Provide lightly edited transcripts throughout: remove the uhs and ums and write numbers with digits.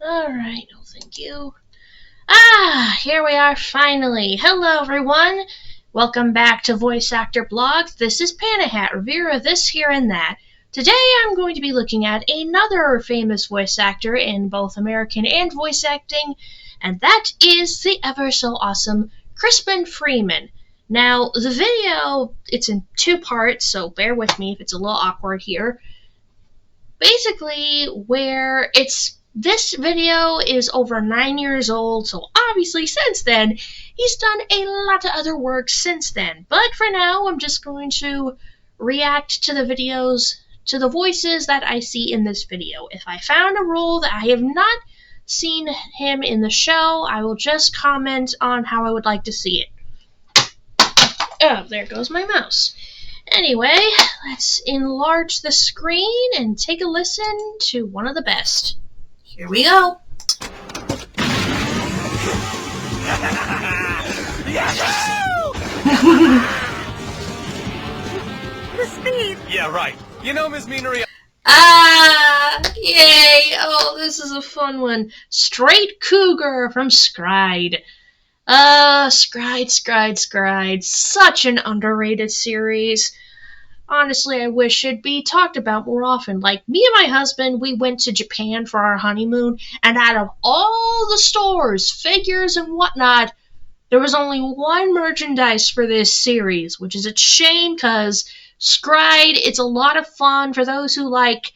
Alright, no thank you. Here we are finally. Hello everyone. Welcome back to Voice Actor Blogs. This is Panda Hat, reviewer of this, here, and that. Today I'm going to be looking at another famous voice actor in both American and voice acting, and that is the ever so awesome Crispin Freeman. Now, the video, it's in two parts, so bear with me if it's a little awkward here. Basically, this video is over 9 years old, so obviously since then, he's done a lot of other work since then. But for now, I'm just going to react to the videos, to the voices that I see in this video. If I found a role that I have not seen him in the show, I will just comment on how I would like to see it. Oh, there goes my mouse. Anyway, let's enlarge the screen and take a listen to one of the best. Here we go. The speed! Yeah, right. You know, Ms. Meanery... Yay! Oh, this is a fun one. Straight Cougar from Scride. Scride. Such an underrated series. Honestly, I wish it'd be talked about more often. Like, me and my husband, we went to Japan for our honeymoon, and out of all the stores, figures, and whatnot, there was only one merchandise for this series, which is a shame, because Scride, it's a lot of fun for those who like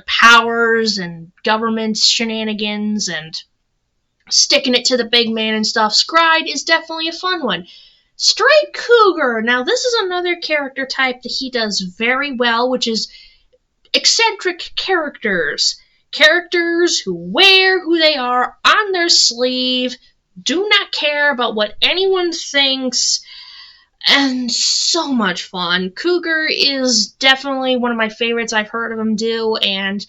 powers and government shenanigans and sticking it to the big man and stuff. Scride is definitely a fun one. Straight Cougar. Now, this is another character type that he does very well, which is eccentric characters. Characters who wear who they are on their sleeve, do not care about what anyone thinks, and so much fun. Cougar is definitely one of my favorites I've heard of him do, and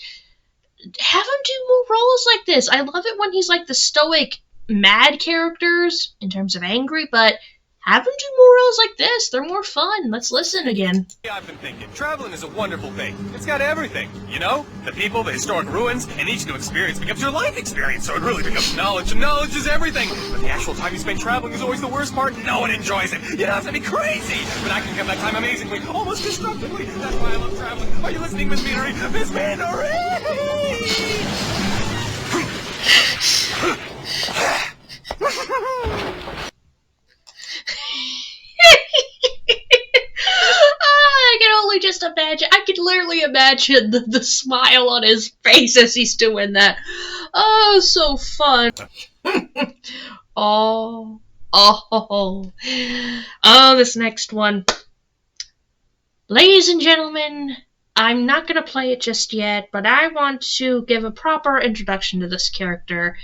have him do more roles like this. I love it when he's like the stoic, mad characters, in terms of angry, but have him do more roles like this. They're more fun. Let's listen again. I've been thinking, traveling is a wonderful thing. It's got everything, you know? The people, the historic ruins, and each new experience becomes your life experience, so it really becomes knowledge, and knowledge is everything. But the actual time you spend traveling is always the worst part. No one enjoys it. You have to be crazy. But I can come that time amazingly, almost destructively. That's why I love traveling. Are you listening, Miss Meanery? Miss Meanery! I can only just imagine. I could literally imagine the smile on his face as he's doing that. Oh, so fun. Oh, this next one. Ladies and gentlemen, I'm not going to play it just yet, but I want to give a proper introduction to this character.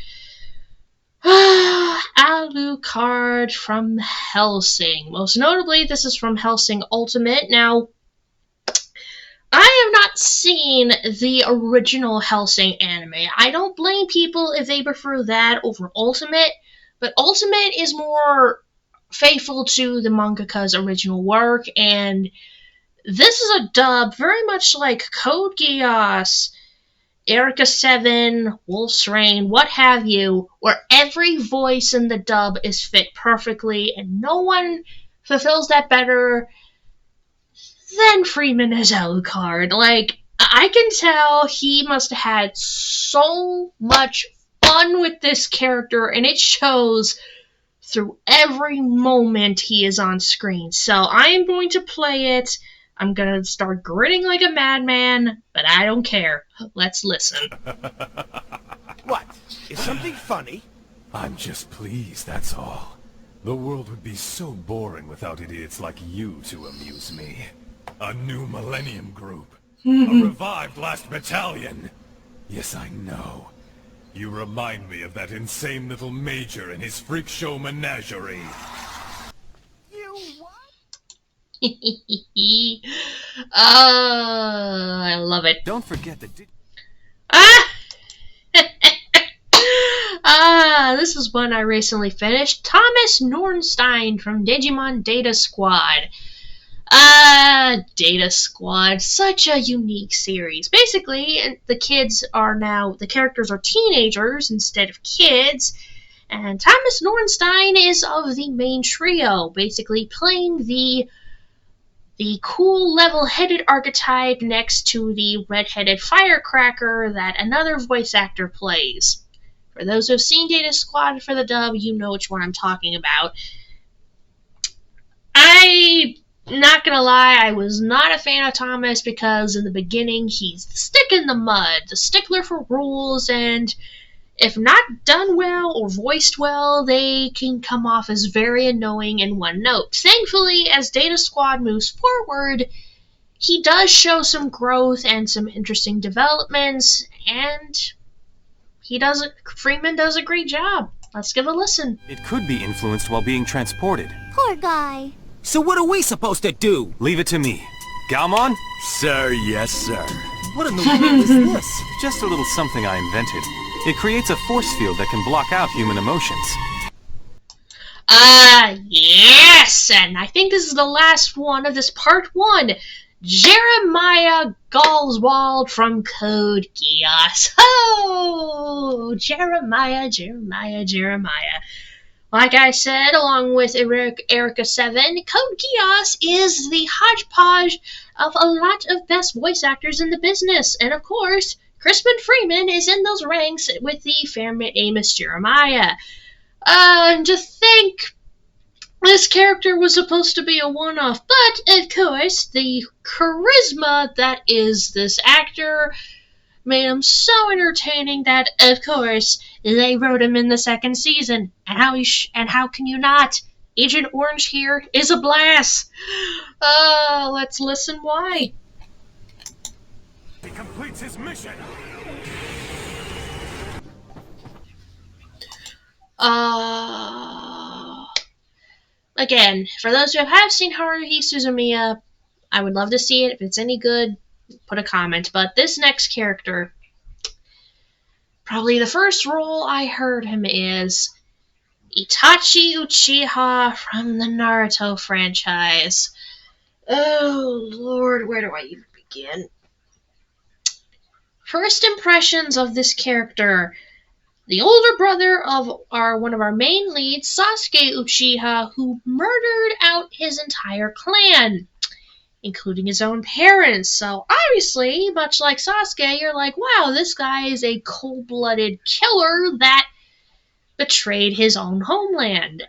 Alucard from Hellsing. Most notably, this is from Hellsing Ultimate. Now, I have not seen the original Hellsing anime. I don't blame people if they prefer that over Ultimate, but Ultimate is more faithful to the mangaka's original work, and this is a dub very much like Code Geass, Erika 7, Wolf's Rain, what have you, where every voice in the dub is fit perfectly, and no one fulfills that better than Freeman as Alucard. Like, I can tell he must have had so much fun with this character, and it shows through every moment he is on screen. So I am going to play it. I'm gonna start grinning like a madman, but I don't care. Let's listen. What? Is something funny? I'm just pleased, that's all. The world would be so boring without idiots like you to amuse me. A new Millennium Group. A revived Last Battalion. Yes, I know. You remind me of that insane little major in his freak show menagerie. You what? I love it. Don't forget that... This is one I recently finished. Thomas Nornstein from Digimon Data Squad. Data Squad, such a unique series. Basically, the characters are teenagers instead of kids, and Thomas Nornstein is of the main trio, basically playing the cool, level-headed archetype next to the red-headed firecracker that another voice actor plays. For those who've seen Data Squad for the dub, you know which one I'm talking about. Not gonna lie, I was not a fan of Thomas because in the beginning he's the stick in the mud, the stickler for rules, and if not done well or voiced well, they can come off as very annoying in one note. Thankfully, as Data Squad moves forward, he does show some growth and some interesting developments, and Freeman does a great job. Let's give a listen. It could be influenced while being transported. Poor guy. So what are we supposed to do? Leave it to me. Galmon? Sir, yes, sir. What in the world is this? Just a little something I invented. It creates a force field that can block out human emotions. Yes! And I think this is the last one of this part 1. Jeremiah Galswald from Code Geass. Oh! Jeremiah. Like I said, along with Erica 7, Code Geass is the hodgepodge of a lot of best voice actors in the business. And of course, Crispin Freeman is in those ranks with the famous Jeremiah. And to think this character was supposed to be a one-off, but of course, the charisma that is this actor made him so entertaining that, of course, they wrote him in the second season. And how can you not? Agent Orange here is a blast. Let's listen why. He completes his mission. Again, for those who have seen Haruhi Suzumiya, I would love to see it. If it's any good, put a comment. But this next character, probably the first role I heard him is Itachi Uchiha from the Naruto franchise. Oh, Lord, where do I even begin? First impressions of this character. The older brother of one of our main leads, Sasuke Uchiha, who murdered out his entire clan, including his own parents. So obviously, much like Sasuke, you're like, wow, this guy is a cold-blooded killer that betrayed his own homeland.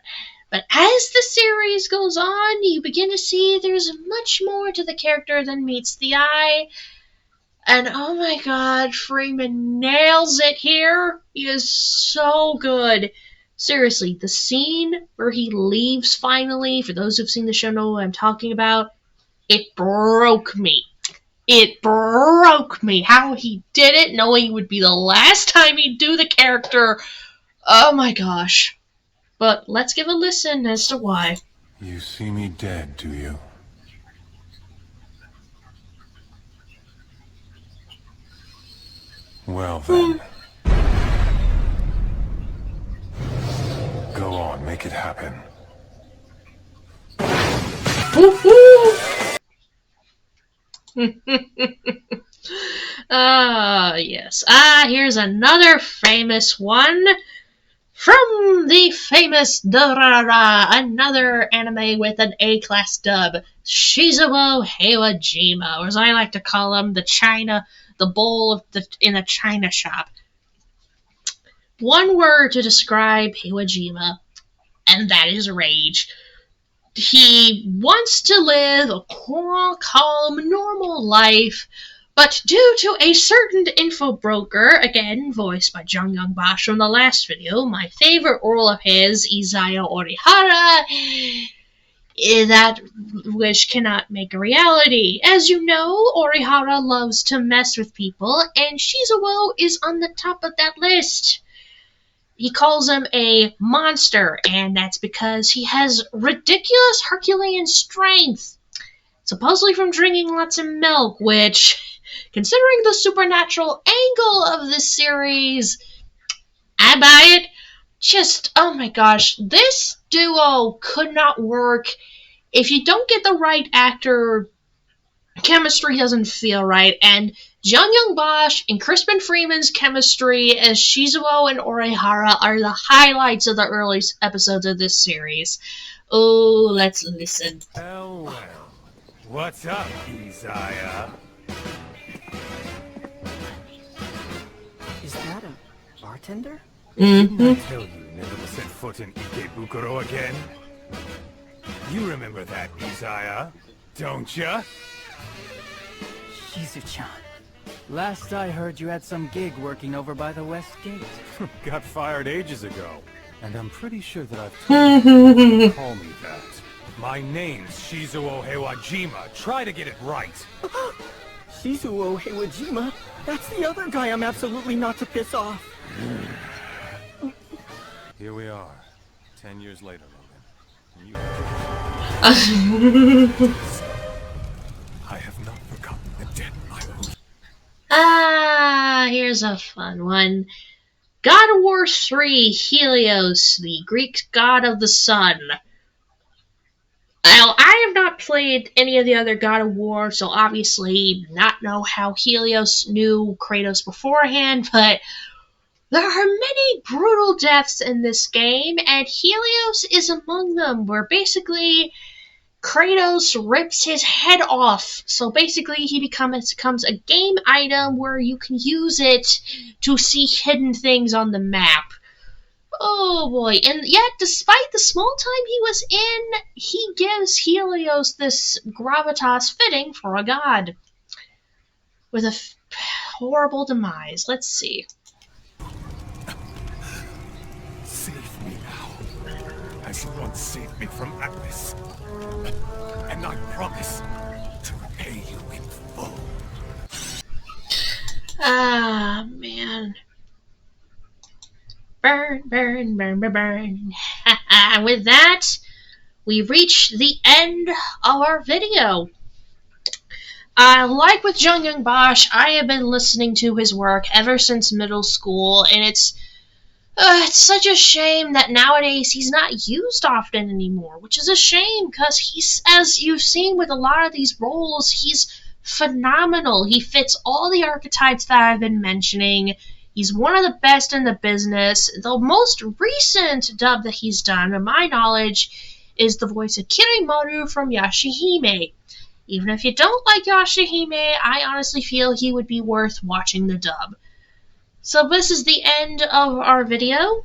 But as the series goes on, you begin to see there's much more to the character than meets the eye. And oh my god, Freeman nails it here. He is so good. Seriously, the scene where he leaves finally, for those who've seen the show know what I'm talking about, it broke me. It broke me how he did it, knowing it would be the last time he'd do the character. Oh my gosh. But let's give a listen as to why. You see me dead, do you? Well then. Go on, make it happen. Yes. Here's another famous one. From the famous Durarara, another anime with an A-class dub, Shizuo Heiwajima, or as I like to call him, the bowl in a china shop. One word to describe Heiwajima, and that is rage. He wants to live a calm, normal life, but due to a certain info broker, again voiced by Jung Young Bosch from the last video, my favorite role of his, Izaya Orihara, that wish cannot make a reality. As you know, Orihara loves to mess with people, and Shizuo is on the top of that list. He calls him a monster, and that's because he has ridiculous Herculean strength, supposedly from drinking lots of milk, which, considering the supernatural angle of this series, I buy it. Just, oh my gosh, this duo could not work if you don't get the right actor, chemistry doesn't feel right. And Jung Young Bosch and Crispin Freeman's chemistry as Shizuo and Orihara are the highlights of the early episodes of this series. Oh, let's listen. Well, well. What's up, Isaiah? Is that a bartender? Didn't I tell you never to set foot in Ikebukuro again? You remember that, Isaiah, don't ya? Shizu-chan. Last I heard you had some gig working over by the West Gate. Got fired ages ago. And I'm pretty sure that I've told you to call me that. My name's Shizuo Heiwajima. Try to get it right. Shizuo Heiwajima? That's the other guy I'm absolutely not to piss off. Here we are, 10 years later, Logan. I have not forgotten the debt I owe. Here's a fun one. God of War 3, Helios, the Greek god of the sun. Now, I have not played any of the other God of War, so obviously not know how Helios knew Kratos beforehand, but there are many brutal deaths in this game, and Helios is among them, where basically Kratos rips his head off. So basically he becomes a game item where you can use it to see hidden things on the map. Oh boy, and yet despite the small time he was in, he gives Helios this gravitas fitting for a god. With a horrible demise. Let's see. Save me now, as you once saved me from Atlas. And I promise to repay you in full. Ah, man. Burn, burn, burn, burn, burn. With that, we reach the end of our video. Like with Jung Young Bosch, I have been listening to his work ever since middle school, and it's such a shame that nowadays he's not used often anymore, which is a shame because he's, as you've seen with a lot of these roles, he's phenomenal. He fits all the archetypes that I've been mentioning. He's one of the best in the business. The most recent dub that he's done, to my knowledge, is the voice of Kirimoru from Yashahime. Even if you don't like Yashahime, I honestly feel he would be worth watching the dub. So this is the end of our video.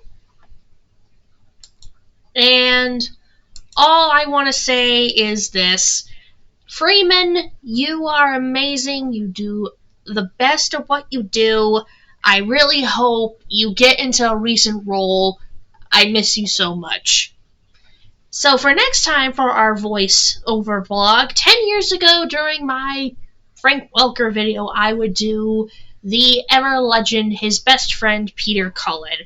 And all I want to say is this. Freeman, you are amazing. You do the best of what you do. I really hope you get into a recent role. I miss you so much. So for next time for our voiceover vlog, 10 years ago during my Frank Welker video, I would do the ever legend, his best friend, Peter Cullen.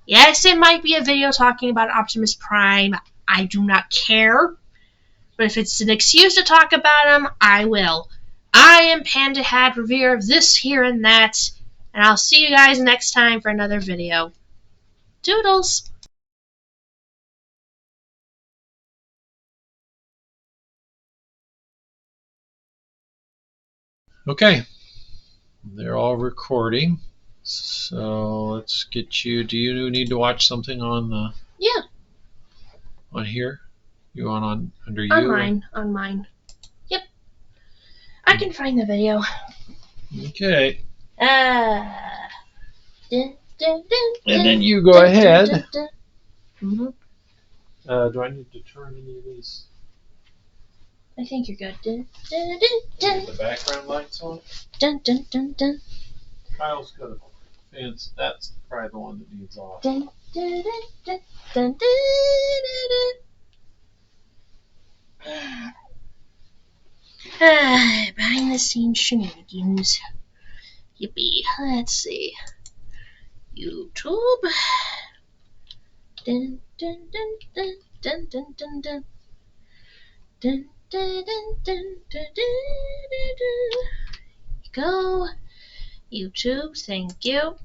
Yes, it might be a video talking about Optimus Prime. I do not care. But if it's an excuse to talk about him, I will. I am Panda Hat, reviewer of this, here, and that. And I'll see you guys next time for another video. Toodles! Okay, they're all recording. So let's get you. Do you need to watch something on the? Yeah. On here? You want on under you? On mine. Yep. I can find the video. Okay. And then you go ahead. Mm-hmm. Do I need to turn any of these? I think you're good. The background lights on? Dun, dun, dun, dun. Kyle's got a fence. That's probably the one that needs off. Dun, dun, dun, dun, dun, dun. Behind the scenes shenanigans. Yippee. Let's see. YouTube. Dun, dun, dun, dun, dun, dun, dun, dun. Dun, dun, dun, dun, dun, dun, dun. Go. YouTube, thank you.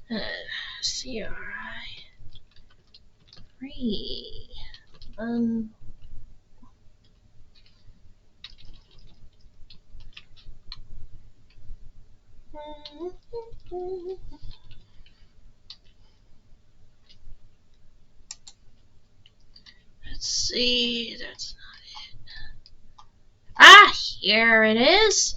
CRI 3 1 Let's see. That's not it. Ah, here it is.